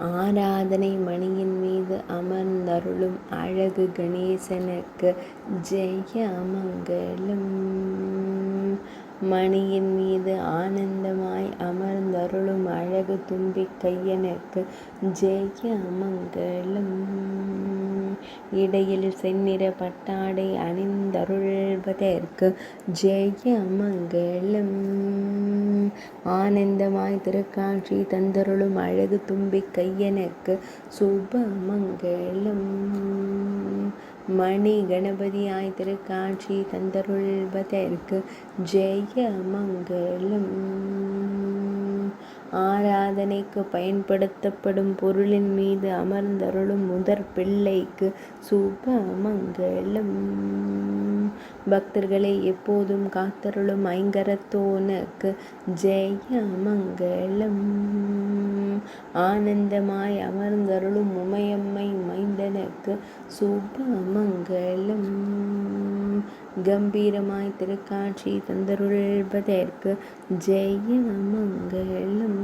ஆராதனை மணியின் மீது அமர்ந்தருளும் அழகு கணேசனுக்கு ஜெயமங்கலம். மணியின் மீது ஆனந்தமாய் அமர்ந்தருளும் அழகு தும்பிக்கையனுக்கு ஜெயமங்கலம். இடையில் செந்நிற பட்டாடை அணிந்தருள்வதற்கு ஜெயமங்கலம். ஆனந்தமாய் திருக்காட்சி தந்தருளும் அழகு தும்பிக்கையனுக்கு சுபமங்கலம். மணி கணபதியாய் திருக்காட்சி தந்தருள்வதற்கு ஜெயமங்கலம். ஆராதனைக்கு பயன்படுத்தப்படும் பொருளின் மீது அமர்ந்தருளும் முதற் பிள்ளைக்கு சுபமங்கலம். பக்தர்களை எப்போதும் காத்தருளும் ஐங்கரத்தோனுக்கு ஜெயமங்கலம். ஆனந்தமாய் அமர்ந்தருளும் உமையம்மை மைந்தனுக்கு சுபமங்கலம். கம்பீரமாய் திருக்காட்சி தந்தருள்வதற்கு ஜெயமங்கலம்.